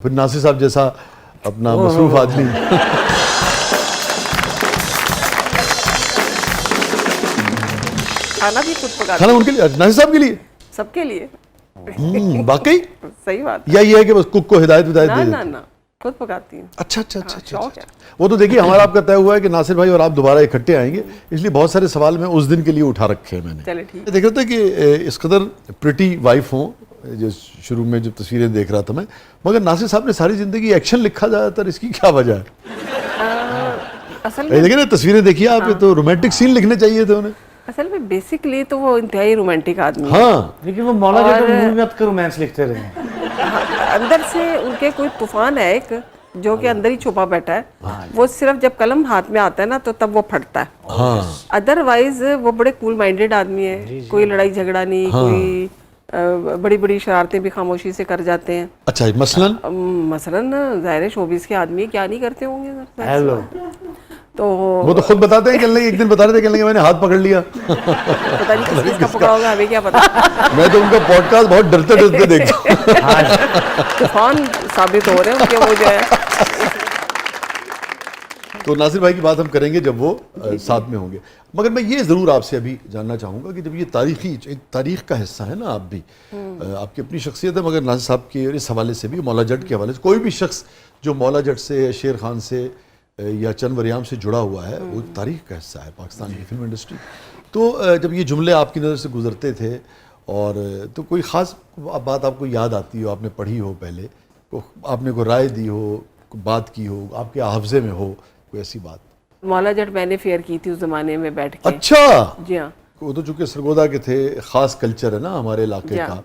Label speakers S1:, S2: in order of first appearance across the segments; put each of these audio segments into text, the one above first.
S1: پھر ناصر صاحب جیسا اپنا مصروف آدمی
S2: کھانا بھی خود پکاتے
S1: کھانا ان کے لیے، ناصر صاحب کے لیے
S2: سب کے لیے
S1: واقعی
S2: صحیح بات
S1: یا یہ ہے کہ بس کک کو ہدایت دے
S2: نہ
S1: دیتے؟
S2: نہ نہ خود پکاتی ہوں.
S1: اچھا اچھا اچھا
S2: شوق ہے.
S1: وہ تو دیکھیے ہمارا آپ کا طے ہوا ہے کہ ناصر بھائی اور آپ دوبارہ اکٹھے آئیں گے، اس لیے بہت سارے سوال میں اس دن کے لیے اٹھا رکھے ہیں میں نے.
S2: چلے ٹھیک.
S1: دیکھ رہا تھا کہ اس قدر پریٹی وائف ہوں، جو شروع میں جو تصویریں دیکھ رہا تھا میں، مگر ناصر صاحب نے ساری زندگی ایکشن لکھا جاتا تھا، اس کی کیا وجہ ہے؟
S2: اصل میں
S1: دیکھیں نا تصویریں دیکھیے آپ، تو رومانٹک سین لکھنے چاہیے تھے انہیں.
S2: اصل میں بیسکلی تو وہ انتہائی رومانٹک آدمی ہے.
S1: ہاں
S3: لیکن وہ مولا جٹ مووی میں کا رومانس لکھتے رہے.
S2: اندر سے ان کے کوئی طوفان ہے ایک جو کہ اندر ہی چھپا بیٹھا ہے. وہ صرف جب قلم ہاتھ میں آتا ہے نا تو تب وہ پھٹتا ہے.
S1: ہاں
S2: ادر وائز وہ بڑے کول مائنڈیڈ آدمی ہے. کوئی لڑائی جھگڑا نہیں، کوئی بڑی بڑی شرارتیں بھی خاموشی سے کر جاتے ہیں.
S1: اچھا مثلاً
S2: مثلاً ظاہر شوبیز کے آدمی کیا نہیں کرتے ہوں گے.
S3: ہیلو
S2: تو
S1: وہ تو خود بتاتے ہیں کہ ایک دن بتا رہے تھے کہ میں نے ہاتھ پکڑ لیا.
S2: پتہ نہیں کس چیز کا پکڑا ہوگا، ہمیں کیا پتا.
S1: میں تو ان کا پوڈ کاسٹ بہت ڈرتے ڈرتے دیکھتا ہوں.
S2: طوفان ثابت ہو رہے ہیں ان کے وہ جو ہے.
S1: تو ناصر بھائی کی بات ہم کریں گے جب وہ ساتھ میں ہوں گے. مگر میں یہ ضرور آپ سے ابھی جاننا چاہوں گا کہ جب یہ تاریخ کا حصہ ہے نا، آپ بھی آپ کی اپنی شخصیت ہے، مگر ناصر صاحب کے اس حوالے سے بھی، مولا جٹ کے حوالے سے، کوئی بھی شخص جو مولا جٹ سے، شیر خان سے یا چند وریام سے جڑا ہوا ہے، وہ تاریخ کا حصہ ہے پاکستان کی فلم انڈسٹری. تو جب یہ جملے آپ کی نظر سے گزرتے تھے اور تو کوئی خاص بات آپ کو یاد آتی ہو، آپ نے پڑھی ہو پہلے، آپ نے کوئی رائے دی ہو، کوئی بات کی ہو، آپ کے حافظے میں ہو کوئی ایسی بات؟
S2: مولا جٹ میں نے فیئر کی تھی اس زمانے میں بیٹھ کے.
S1: اچھا
S2: جی ہاں.
S1: وہ تو چونکہ سرگودا کے تھے، خاص کلچر ہے نا ہمارے علاقے
S2: جی ہاں.
S1: کا،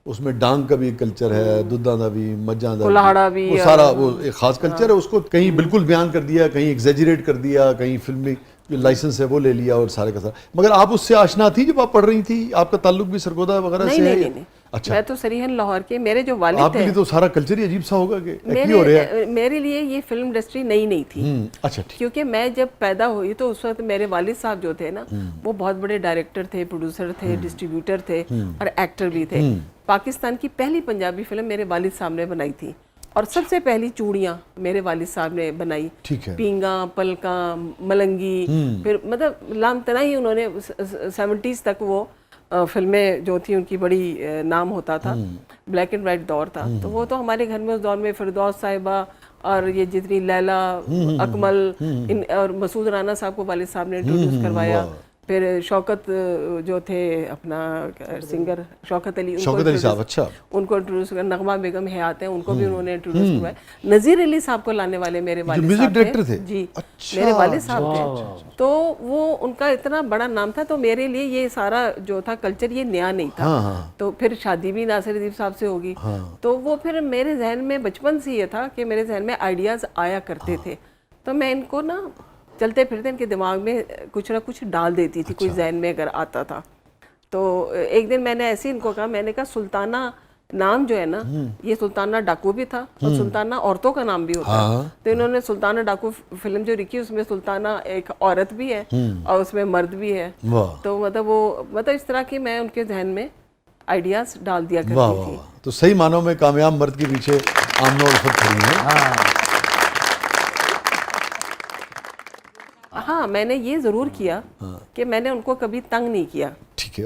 S1: اس میں ڈانگ کا بھی کلچر ہے، دودھاں دا بھی، مجھاں دا
S2: کلاہڑا بھی،
S1: وہ سارا وہ ایک خاص کلچر ہے. اس کو کہیں بالکل بیان کر دیا، کہیں ایگزیجریٹ کر دیا، کہیں فلمی جو لائسنس ہے وہ لے لیا اور سارے کا سارا. مگر آپ اس سے آشنا تھی جب آپ پڑھ رہی تھی؟ آپ کا تعلق بھی سرگودا وغیرہ سے ہے؟
S2: نہیں.
S1: اچھا،
S2: میں تو سریحن لاہور کے. میرے جو والد
S1: آپ کے
S2: تھے،
S1: لیے تو سارا کلچر ہی عجیب سا ہوگا کہ ایک ہی ہو رہا ہے.
S2: میرے لیے یہ فلم انڈسٹری نئی تھی.
S1: اچھا ٹھیک.
S2: کیونکہ میں جب پیدا ہوئی تو اس وقت میرے والد صاحب جو تھے نا، وہ بہت بڑے ڈائریکٹر تھے، پروڈیوسر تھے، ڈسٹریبیوٹر تھے اور ایکٹر بھی تھے. پاکستان کی پہلی پنجابی فلم میرے والد صاحب نے بنائی تھی، اور سب سے پہلی چوڑیاں میرے والد صاحب نے بنائی. پینگاں، پلکاں، ملنگی، پھر مطلب لامتناہی انہوں نے 70s تک وہ فلمیں جو تھیں ان کی بڑی نام ہوتا تھا. بلیک اینڈ وائٹ دور تھا، تو وہ تو ہمارے گھر میں اس دور میں فردوس صاحبہ اور یہ جتنی لیلا، اکمل اور مسعود رانا صاحب کو والد صاحب نے انٹروڈیوس کروایا. پھر شوکت جو تھے اپنا سنگر، شوکت علی
S1: صاحب، اچھا
S2: ان کو انٹروڈیوس کر. نغمہ بیگم حیات ہیں، ان کو بھی انہوں نے انٹروڈیوس کروایا. نذیر علی صاحب کو لانے والے میرے والد صاحب تھے. جی میرے والد صاحب تھے. تو وہ ان کا اتنا بڑا نام تھا، تو میرے لیے یہ سارا جو تھا کلچر یہ نیا نہیں تھا. تو پھر شادی بھی ناصر ادیب صاحب سے ہوگی. تو وہ پھر میرے ذہن میں بچپن سے یہ تھا کہ میرے ذہن میں آئیڈیاز آیا کرتے تھے، تو میں ان کو نا چلتے پھرتے ان کے دماغ میں کچھ نہ کچھ ڈال دیتی تھی. کوئی ذہن میں اگر آتا تھا تو ایک دن میں نے ایسے ان کو کہا، میں نے کہا سلطانہ نام جو ہے نا، یہ سلطانہ ڈاکو بھی تھا اور سلطانہ عورتوں کا نام بھی ہوتا ہے. تو انہوں نے سلطانہ ڈاکو فلم جو لکھی، اس میں سلطانہ ایک عورت بھی ہے اور اس میں مرد بھی ہے. تو مطلب اس طرح کی میں ان کے ذہن میں آئیڈیاز ڈال دیا کرتی تھی.
S1: تو صحیح معنوں میں کامیاب مرد کے پیچھے آمنہ الفت کھڑی ہیں.
S2: ہاں میں نے یہ ضرور کیا کہ میں نے ان کو کبھی تنگ نہیں کیا.
S1: ٹھیک ہے.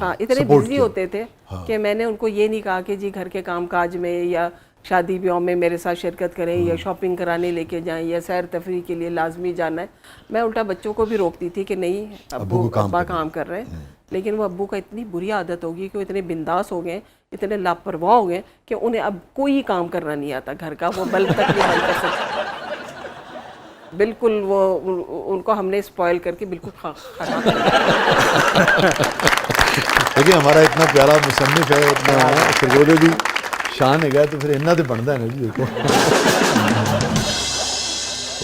S2: ہاں اتنے بزی ہوتے تھے کہ میں نے ان کو یہ نہیں کہا کہ جی گھر کے کام کاج میں یا شادی بیاہ میں میرے ساتھ شرکت کریں یا شاپنگ کرانے لے کے جائیں یا سیر تفریح کے لیے لازمی جانا ہے. میں الٹا بچوں کو بھی روکتی تھی کہ نہیں، ابا کام کر رہے ہیں. لیکن وہ ابو کا اتنی بری عادت ہوگی کہ وہ اتنے بنداس ہو گئے، اتنے لاپرواہ ہو گئے کہ انہیں اب کوئی کام کرنا نہیں آتا گھر کا. وہ بلب تک نہیں بند کر سکتے بالکل. وہ ان کو ہم نے اسپوائل کر کے بالکل خراب.
S1: دیکھیں ہمارا اتنا پیارا مصنف ہے، اتنا سرگودے بھی شان ہے گیا، تو پھر انہاں تو بنتا ہے نا جی. دیکھو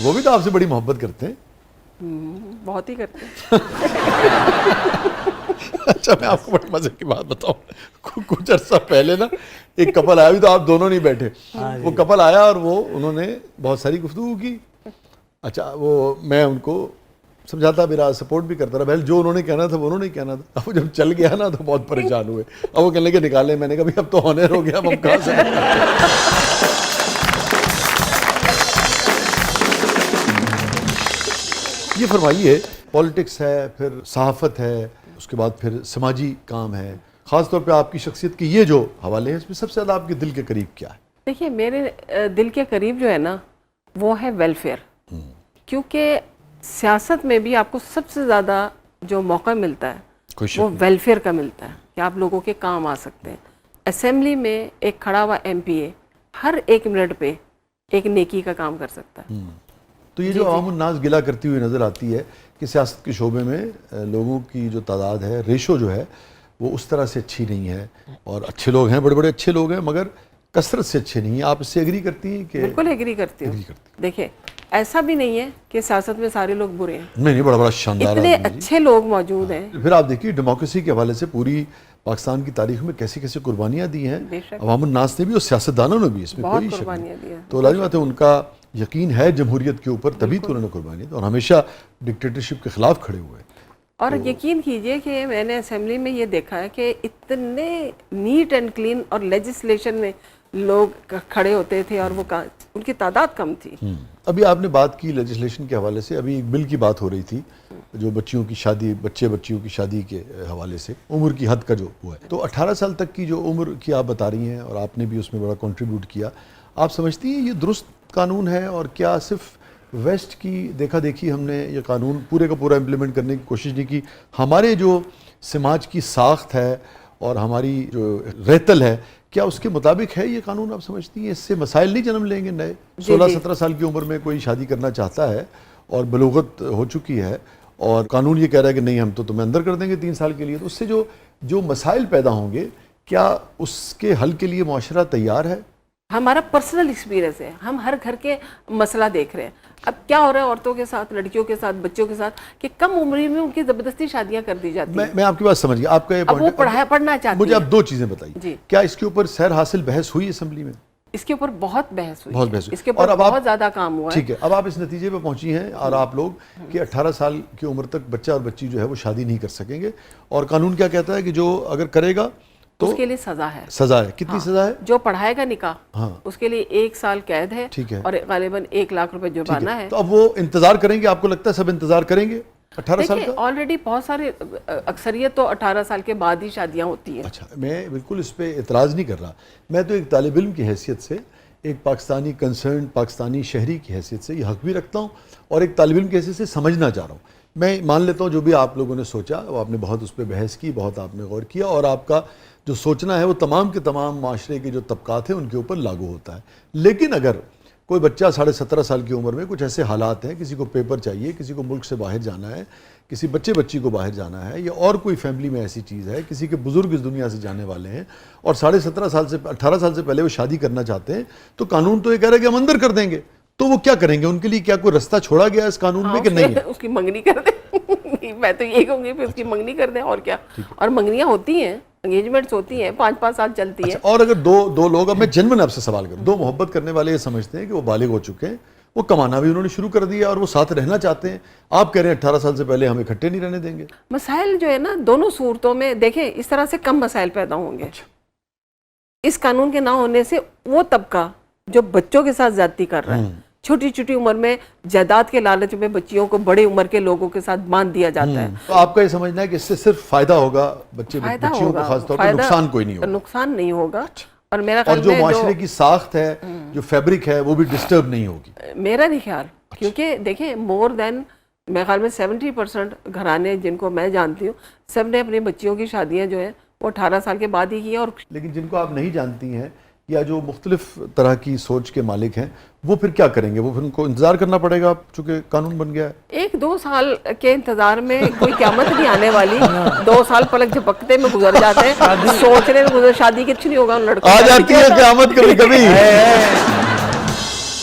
S1: وہ بھی تو آپ سے بڑی محبت کرتے ہیں.
S2: بہت ہی کرتے ہیں.
S1: اچھا میں آپ کو بڑے مزے کی بات بتاؤں. کچھ عرصہ پہلے نا ایک کپل آیا، بھی تو آپ دونوں نہیں بیٹھے. وہ کپل آیا اور انہوں نے بہت ساری گفتگو کی. اچھا وہ میں ان کو سمجھاتا بھی رہا، سپورٹ بھی کرتا رہا. بہل جو انہوں نے کہنا تھا وہ انہوں نے کہنا تھا. اب جب چل گیا نا تو بہت پریشان ہوئے. اب وہ کہنے لگے نکالیں. میں نے کہا اب تو آنر ہو گیا، اب ہم کہاں سے یہ فرمائیے پالیٹکس ہے، پھر صحافت ہے، اس کے بعد پھر سماجی کام ہے، خاص طور پہ آپ کی شخصیت کے یہ جو حوالے ہیں اس میں سب سے زیادہ آپ کے دل کے قریب کیا ہے؟
S2: دیکھیے میرے دل کے قریب جو ہے نا وہ ہے ویلفیئر، کیونکہ سیاست میں بھی آپ کو سب سے زیادہ جو موقع ملتا ہے وہ ویلفیئر کا ملتا ہے کہ آپ لوگوں کے کام آ سکتے ہیں. اسمبلی میں ایک کھڑا ہوا ایم پی اے ہر ایک منٹ پہ ایک نیکی کا کام کر سکتا ہے.
S1: تو یہ جو عوام الناس گلہ کرتی ہوئی نظر آتی ہے کہ سیاست کے شعبے میں لوگوں کی جو تعداد ہے، ریشو جو ہے وہ اس طرح سے اچھی نہیں ہے، اور اچھے لوگ ہیں، بڑے بڑے اچھے لوگ ہیں، مگر کثرت سے اچھے نہیں ہیں. آپ اس سے ایگری کرتی ہیں کہ؟
S2: بالکل ایگری کرتی ہوں. دیکھیں ایسا بھی نہیں ہے کہ سیاست میں سارے لوگ برے ہیں،
S1: نہیں، بڑا بڑا شاندار
S2: اتنے اچھے لوگ موجود ہیں.
S1: پھر آپ دیکھیے ڈیموکریسی کے حوالے سے پوری پاکستان کی تاریخ میں کیسی کیسی قربانیاں دی ہیں عوام الناس نے بھی اور سیاستدانوں نے بھی، اس میں کوئی شک نہیں. تو لازم بات ہے ان کا یقین ہے جمہوریت کے اوپر، تبھی تو انہوں نے قربانی دی اور ہمیشہ ڈکٹیٹرشپ کے خلاف کھڑے ہوئے.
S2: اور یقین کیجئے کہ میں نے اسمبلی میں یہ دیکھا ہے کہ اتنے نیٹ اینڈ کلین اور لیجسلیشن میں لوگ کھڑے ہوتے تھے اور وہ ان کی تعداد کم تھی.
S1: ابھی آپ نے بات کی لیجسلیشن کے حوالے سے، ابھی ایک بل کی بات ہو رہی تھی جو بچیوں کی شادی، بچیوں کی شادی کے حوالے سے عمر کی حد کا جو ہوا ہے، تو 18 سال تک کی جو عمر کی آپ بتا رہی ہیں اور آپ نے بھی اس میں بڑا کنٹریبیوٹ کیا، آپ سمجھتی ہیں یہ درست قانون ہے؟ اور کیا صرف ویسٹ کی دیکھا دیکھی ہم نے یہ قانون پورے کا پورا امپلیمنٹ کرنے کی کوشش نہیں کی؟ ہمارے جو سماج کی ساخت ہے اور ہماری جو ریتل ہے، کیا اس کے مطابق ہے یہ قانون؟ آپ سمجھتی ہیں اس سے مسائل نہیں جنم لیں گے نئے؟ 16-17 سال کی عمر میں کوئی شادی کرنا چاہتا ہے اور بلوغت ہو چکی ہے اور قانون یہ کہہ رہا ہے کہ نہیں ہم تو تمہیں اندر کر دیں گے 3 سال کے لیے، تو اس سے جو مسائل پیدا ہوں گے، کیا اس کے حل کے لیے معاشرہ تیار ہے؟
S2: ہمارا پرسنل ایکسپیرینس ہے، ہم ہر گھر کے مسئلہ دیکھ رہے ہیں. اب کیا ہو رہا ہے عورتوں کے ساتھ، لڑکیوں کے ساتھ، بچوں کے ساتھ، کہ کم عمری میں ان کی زبردستی شادیاں کر دی جاتی ہیں.
S1: میں آپ کی بات سمجھ گیا، آپ کا یہ
S2: اب وہ پڑھنا چاہتی ہیں.
S1: مجھے آپ 2 چیزیں بتائیے، کیا اس کے اوپر سیر حاصل بحث ہوئی اسمبلی میں؟
S2: اس کے اوپر بہت بحث ہوئی،
S1: بہت بحث ہوئی،
S2: اس کے اوپر بہت زیادہ کام ہوا ہے.
S1: ٹھیک ہے، اب آپ اس نتیجے پہ پہنچی ہیں اور آپ لوگ کہ 18 سال کی عمر تک بچہ اور بچی جو ہے وہ شادی نہیں کر سکیں گے، اور قانون کیا کہتا ہے کہ جو اگر کرے گا تو
S2: اس کے لیے سزا ہے.
S1: سزا ہے، کتنی سزا ہے؟
S2: جو پڑھائے گا نکاح اس کے لیے 1 سال قید ہے اور غالباً 1 لاکھ روپے جرمانہ ہے.
S1: تو اب وہ انتظار کریں گے؟ آپ کو لگتا ہے سب انتظار کریں گے 18 سال کا؟
S2: آلریڈی بہت سارے، اکثریت تو 18 سال کے بعد ہی شادیاں ہوتی ہیں.
S1: اچھا، میں بالکل اس پہ اعتراض نہیں کر رہا، میں تو ایک طالب علم کی حیثیت سے، ایک پاکستانی کنسرن پاکستانی شہری کی حیثیت سے یہ حق بھی رکھتا ہوں اور ایک طالب علم کی حیثیت سے سمجھنا چاہ رہا ہوں. میں مان لیتا ہوں جو بھی آپ لوگوں نے سوچا وہ آپ نے بہت اس پہ بحث کی، بہت آپ نے غور کیا، اور آپ کا جو سوچنا ہے وہ تمام کے تمام معاشرے کے جو طبقات ہیں ان کے اوپر لاگو ہوتا ہے. لیکن اگر کوئی بچہ 17.5 سال کی عمر میں کچھ ایسے حالات ہیں، کسی کو پیپر چاہیے، کسی کو ملک سے باہر جانا ہے، کسی بچی کو باہر جانا ہے، یا اور کوئی فیملی میں ایسی چیز ہے، کسی کے بزرگ اس دنیا سے جانے والے ہیں اور 18 سال سے پہلے وہ شادی کرنا چاہتے ہیں، تو قانون تو یہ کہہ رہا ہے کہ ہم اندر کر دیں گے. تو وہ کیا کریں گے؟ ان کے لیے کیا کوئی رستہ چھوڑا گیا اس قانون میں کہ نہیں ہے؟
S2: اس کی منگنی کر دیں. میں تو یہ کہوں گی پھر اس کی منگنی کر دیں، اور کیا. اور منگنیاں ہوتی ہیں، انگیجمنٹس ہوتی ہیں، 5-5 سال چلتی ہیں.
S1: اور اگر دو لوگ، اب میں جنون آپ سے سوال کروں، 2 محبت کرنے والے یہ سمجھتے ہیں کہ وہ بالغ ہو چکے ہیں، وہ کمانا بھی انہوں نے شروع کر دیا اور وہ ساتھ رہنا چاہتے ہیں، آپ کہہ رہے ہیں 18 سال سے پہلے ہم اکٹھے نہیں رہنے دیں گے.
S2: مسائل جو ہے نا دونوں صورتوں میں دیکھیں اس طرح سے کم مسائل پیدا ہوں گے. اس قانون کے نہ ہونے سے وہ طبقہ جو بچوں کے ساتھ زیادتی کر رہا ہے، چھوٹی عمر میں جائیداد کے لالچ میں بچیوں کو بڑی عمر کے لوگوں کے ساتھ باندھ دیا جاتا ہے.
S1: تو آپ کا یہ سمجھنا ہے کہ اس سے صرف فائدہ ہوگا بچیوں کو، خاص طور پر نقصان کوئی نہیں ہوگا؟
S2: نقصان نہیں ہوگا. اور میرا
S1: خیال جو معاشرے کی ساخت ہے، جو فیبرک ہے، وہ بھی ڈسٹرب نہیں ہوگی.
S2: میرا نہیں خیال، کیونکہ دیکھیں مور دین میرے خیال میں 70% گھرانے جن کو میں جانتی ہوں، سب نے اپنی بچیوں کی شادیاں جو ہیں وہ 18 سال کے بعد ہی کی. اور
S1: لیکن جن کو آپ نہیں جانتی ہیں یا جو مختلف طرح کی سوچ کے مالک ہیں، وہ پھر کیا کریں گے؟ وہ پھر ان کو انتظار کرنا پڑے گا چونکہ قانون بن گیا ہے.
S2: 1-2 سال کے انتظار میں کوئی قیامت نہیں آنے والی. 2 سال پلک جھپکتے میں گزر جاتے ہیں، سوچنے میں گزر. شادی کچھ نہیں ہوگا ان لڑکوں.
S1: آ جاتی ہے قیامت کبھی کبھی.